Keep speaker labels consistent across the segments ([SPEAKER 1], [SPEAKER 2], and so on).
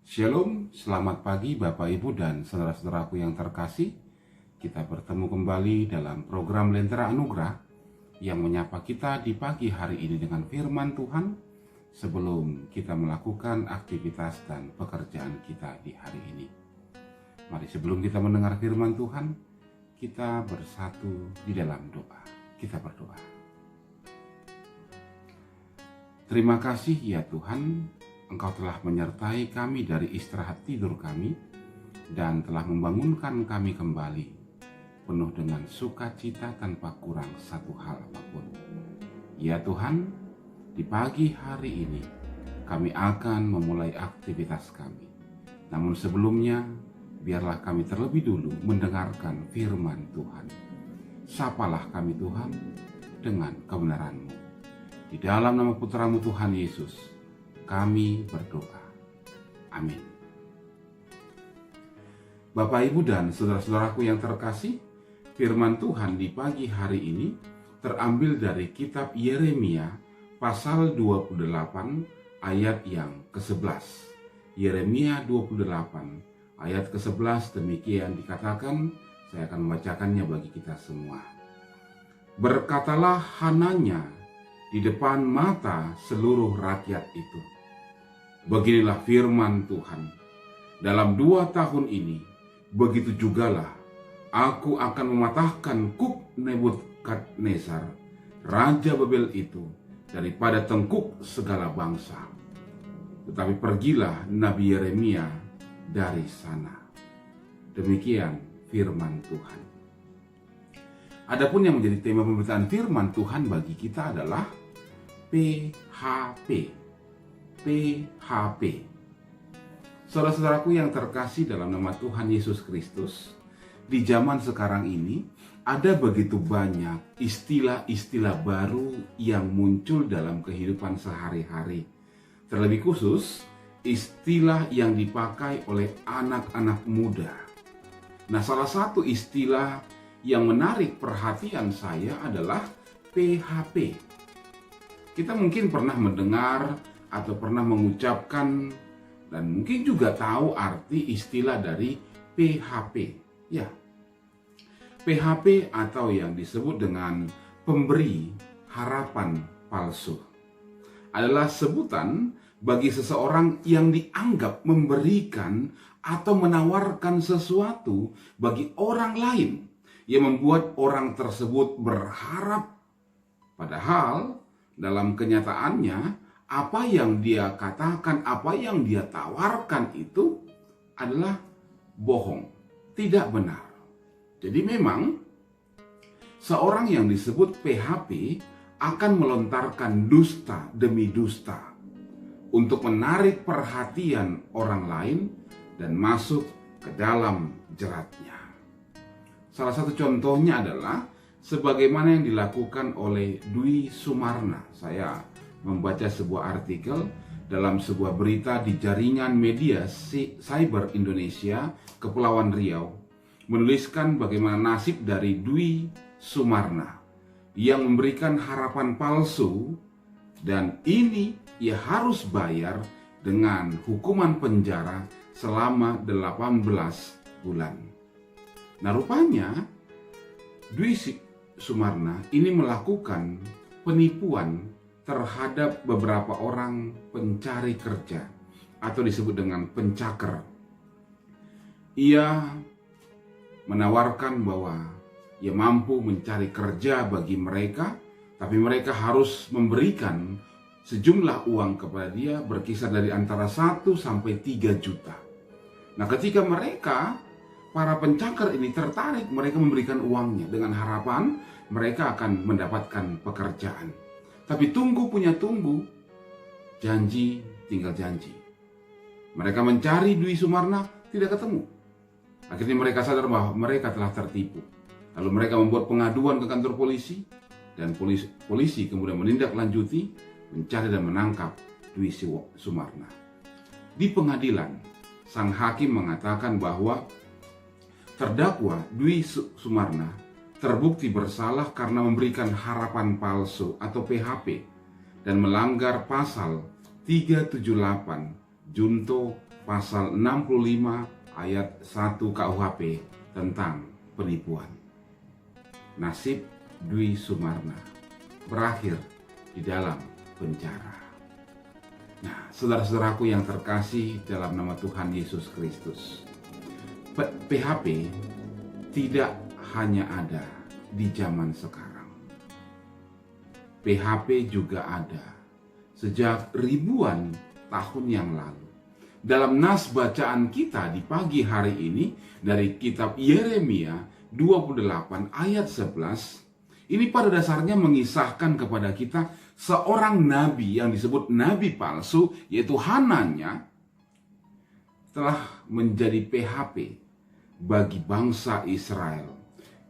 [SPEAKER 1] Shalom, selamat pagi Bapak Ibu dan saudara-saudaraku yang terkasih. Kita bertemu kembali dalam program Lentera Anugerah yang menyapa kita di pagi hari ini dengan firman Tuhan sebelum kita melakukan aktivitas dan pekerjaan kita di hari ini. Mari sebelum kita mendengar firman Tuhan, kita bersatu di dalam doa. Kita berdoa. Terima kasih ya Tuhan, Engkau telah menyertai kami dari istirahat tidur kami dan telah membangunkan kami kembali penuh dengan sukacita tanpa kurang satu hal apapun. Ya Tuhan, di pagi hari ini kami akan memulai aktivitas kami. Namun sebelumnya, biarlah kami terlebih dulu mendengarkan firman Tuhan. Sapalah kami Tuhan dengan kebenaran-Mu. Di dalam nama Putra-Mu Tuhan Yesus, kami berdoa. Amin. Bapak, Ibu, dan saudara-saudaraku yang terkasih, firman Tuhan di pagi hari ini terambil dari kitab Yeremia pasal 28 ayat yang ke-11. Yeremia 28 ayat ke-11 demikian dikatakan, saya akan membacakannya bagi kita semua. Berkatalah Hananya di depan mata seluruh rakyat itu, beginilah firman Tuhan, dalam 2 tahun ini, begitu jugalah aku akan mematahkan kuk Nebukadnezar, Raja Babel itu, daripada tengkuk segala bangsa. Tetapi pergilah Nabi Yeremia dari sana. Demikian firman Tuhan. Adapun yang menjadi tema pemberitaan firman Tuhan bagi kita adalah PHP. PHP. Saudara-saudaraku yang terkasih dalam nama Tuhan Yesus Kristus, di zaman sekarang ini ada begitu banyak istilah-istilah baru yang muncul dalam kehidupan sehari-hari. Terlebih khusus, istilah yang dipakai oleh anak-anak muda. Nah, salah satu istilah yang menarik perhatian saya adalah PHP. Kita mungkin pernah mendengar atau pernah mengucapkan dan mungkin juga tahu arti istilah dari PHP. Ya, PHP atau yang disebut dengan pemberi harapan palsu adalah sebutan bagi seseorang yang dianggap memberikan atau menawarkan sesuatu bagi orang lain yang membuat orang tersebut berharap, padahal dalam kenyataannya apa yang dia katakan, apa yang dia tawarkan itu adalah bohong, tidak benar. Jadi memang seorang yang disebut PHP akan melontarkan dusta demi dusta untuk menarik perhatian orang lain dan masuk ke dalam jeratnya. Salah satu contohnya adalah sebagaimana yang dilakukan oleh Dwi Sumarna. Saya membaca sebuah artikel dalam sebuah berita di jaringan media Cyber Indonesia, Kepulauan Riau, menuliskan bagaimana nasib dari Dwi Sumarna yang memberikan harapan palsu, dan ini ia harus bayar dengan hukuman penjara selama 18 bulan. Nah, rupanya Dwi Sumarna ini melakukan penipuan terhadap beberapa orang pencari kerja atau disebut dengan pencaker. Ia menawarkan bahwa ia mampu mencari kerja bagi mereka, tapi mereka harus memberikan sejumlah uang kepada dia berkisar dari antara 1 sampai 3 juta. Nah, ketika para pencaker ini tertarik, mereka memberikan uangnya dengan harapan mereka akan mendapatkan pekerjaan. Tapi tunggu punya tunggu, janji tinggal janji. Mereka mencari Dwi Sumarna, tidak ketemu. Akhirnya mereka sadar bahwa mereka telah tertipu. Lalu mereka membuat pengaduan ke kantor polisi, dan polisi kemudian menindaklanjuti, mencari dan menangkap Dwi Sumarna. Di pengadilan, sang hakim mengatakan bahwa terdakwa Dwi Sumarna terbukti bersalah karena memberikan harapan palsu atau PHP dan melanggar pasal 378 Junto pasal 65 ayat 1 KUHP tentang penipuan. Nasib Dwi Sumarna berakhir di dalam penjara. Nah, saudara-saudaraku yang terkasih dalam nama Tuhan Yesus Kristus, PHP tidak hanya ada di zaman sekarang. PHP juga ada sejak ribuan tahun yang lalu. Dalam nas bacaan kita di pagi hari ini dari kitab Yeremia 28 ayat 11, ini pada dasarnya mengisahkan kepada kita seorang nabi yang disebut nabi palsu, yaitu Hananya, telah menjadi PHP bagi bangsa Israel.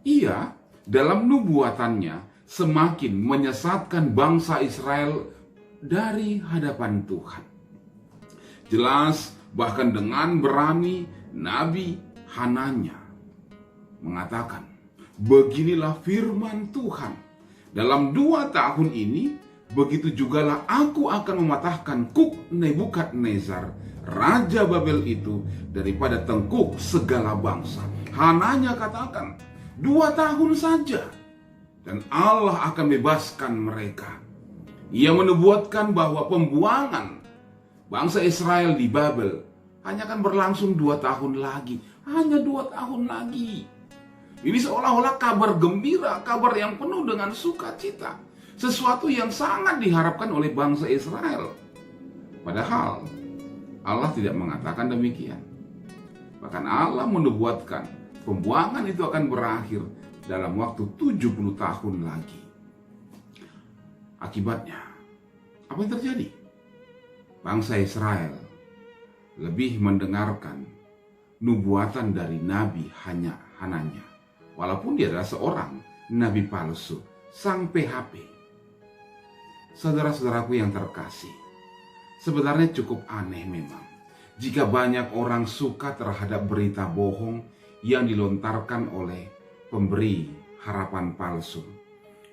[SPEAKER 1] Ia dalam nubuatannya semakin menyesatkan bangsa Israel dari hadapan Tuhan. Jelas, bahkan dengan berani, Nabi Hananya mengatakan, beginilah firman Tuhan, dalam 2 tahun ini, begitu jugalah aku akan mematahkan kuk Nebukadnezar, Raja Babel itu, daripada tengkuk segala bangsa. Hananya katakan, 2 tahun saja, dan Allah akan bebaskan mereka. Ia menubuatkan bahwa pembuangan bangsa Israel di Babel hanya akan berlangsung 2 tahun lagi. Hanya 2 tahun lagi. Ini seolah-olah kabar gembira, kabar yang penuh dengan sukacita. Sesuatu yang sangat diharapkan oleh bangsa Israel. Padahal Allah tidak mengatakan demikian. Bahkan Allah menubuatkan pembuangan itu akan berakhir dalam waktu 70 tahun lagi. Akibatnya, apa yang terjadi? Bangsa Israel lebih mendengarkan nubuatan dari Nabi Hananya, walaupun dia adalah seorang nabi palsu, sang PHP. Saudara-saudaraku yang terkasih, sebenarnya cukup aneh memang jika banyak orang suka terhadap berita bohong yang dilontarkan oleh pemberi harapan palsu,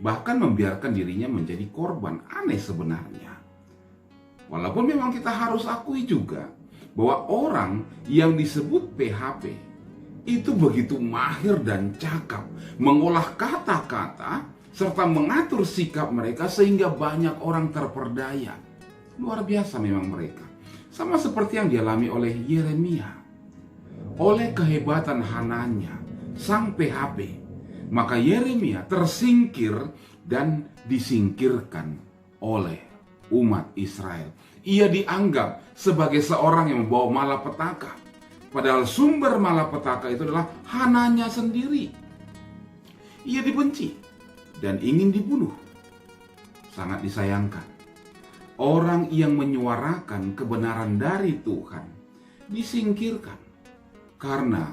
[SPEAKER 1] bahkan membiarkan dirinya menjadi korban. Aneh sebenarnya. Walaupun memang kita harus akui juga bahwa orang yang disebut PHP itu begitu mahir dan cakap mengolah kata-kata serta mengatur sikap mereka sehingga banyak orang terperdaya. Luar biasa memang mereka. Sama seperti yang dialami oleh Yeremia. Oleh kehebatan Hananya, sang PHP, maka Yeremia tersingkir dan disingkirkan oleh umat Israel. Ia dianggap sebagai seorang yang membawa malapetaka. Padahal sumber malapetaka itu adalah Hananya sendiri. Ia dibenci dan ingin dibunuh. Sangat disayangkan. Orang yang menyuarakan kebenaran dari Tuhan disingkirkan karena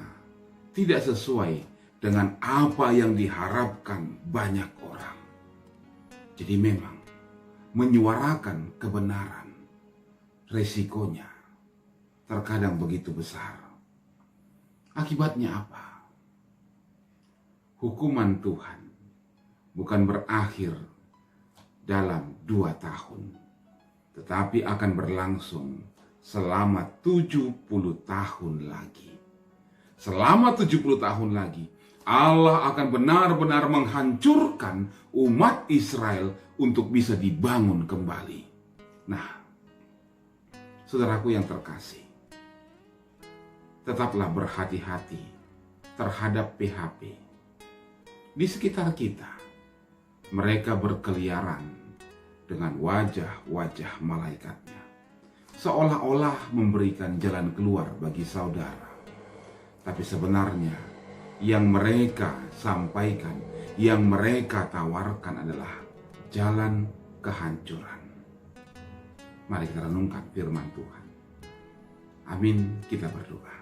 [SPEAKER 1] tidak sesuai dengan apa yang diharapkan banyak orang. Jadi memang menyuarakan kebenaran, resikonya terkadang begitu besar. Akibatnya apa? Hukuman Tuhan bukan berakhir dalam 2 tahun, tetapi akan berlangsung selama 70 tahun lagi. Selama 70 tahun lagi, Allah akan benar-benar menghancurkan umat Israel untuk bisa dibangun kembali. Nah, saudaraku yang terkasih, tetaplah berhati-hati terhadap PHP. Di sekitar kita, mereka berkeliaran dengan wajah-wajah malaikatnya, seolah-olah memberikan jalan keluar bagi saudara. Tapi sebenarnya yang mereka sampaikan, yang mereka tawarkan adalah jalan kehancuran. Mari kita renungkan firman Tuhan. Amin, kita berdoa.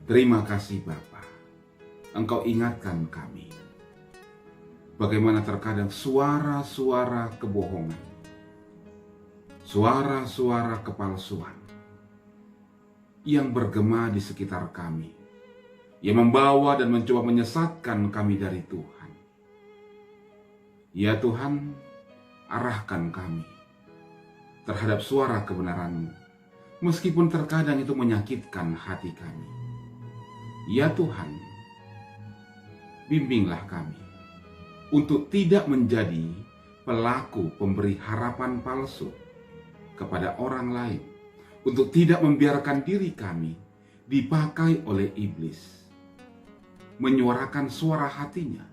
[SPEAKER 1] Terima kasih Bapa, Engkau ingatkan kami bagaimana terkadang suara-suara kebohongan, suara-suara kepalsuan yang bergema di sekitar kami, yang membawa dan mencoba menyesatkan kami dari Tuhan. Ya Tuhan, arahkan kami terhadap suara kebenaran-Mu, meskipun terkadang itu menyakitkan hati kami. Ya Tuhan, bimbinglah kami untuk tidak menjadi pelaku pemberi harapan palsu kepada orang lain, untuk tidak membiarkan diri kami dipakai oleh iblis, menyuarakan suara hatinya,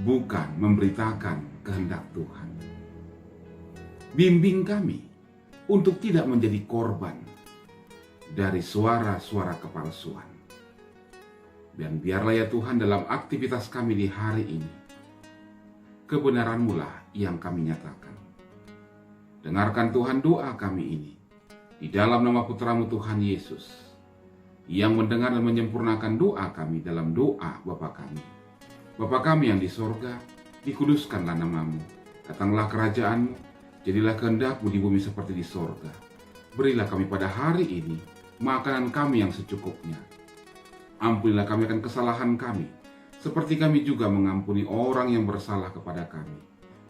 [SPEAKER 1] bukan memberitakan kehendak Tuhan. Bimbing kami untuk tidak menjadi korban dari suara-suara kepalsuan. Dan biarlah ya Tuhan, dalam aktivitas kami di hari ini, kebenaran-Mu lah yang kami nyatakan. Dengarkan Tuhan doa kami ini, di dalam nama Putra-Mu Tuhan Yesus, yang mendengar dan menyempurnakan doa kami dalam doa Bapa kami. Bapa kami yang di sorga, dikuduskanlah nama-Mu, datanglah kerajaan-Mu, jadilah kehendak-Mu di bumi seperti di sorga. Berilah kami pada hari ini makanan kami yang secukupnya. Ampunilah kami akan kesalahan kami, seperti kami juga mengampuni orang yang bersalah kepada kami.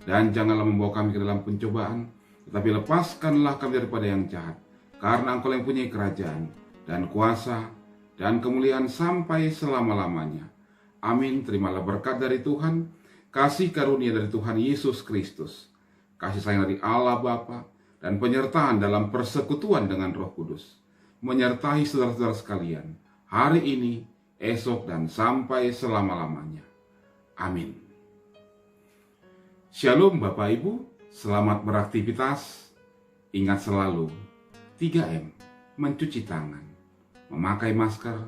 [SPEAKER 1] Dan janganlah membawa kami ke dalam pencobaan, tetapi lepaskanlah kami daripada yang jahat. Karena Engkau yang punya kerajaan, dan kuasa, dan kemuliaan sampai selama-lamanya. Amin. Terimalah berkat dari Tuhan, kasih karunia dari Tuhan Yesus Kristus, kasih sayang dari Allah Bapa, dan penyertaan dalam persekutuan dengan Roh Kudus, menyertai saudara-saudara sekalian, hari ini, esok, dan sampai selama-lamanya. Amin. Shalom Bapak Ibu, selamat beraktivitas. Ingat selalu 3M, mencuci tangan, memakai masker,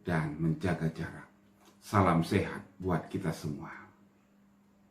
[SPEAKER 1] dan menjaga jarak. Salam sehat buat kita semua.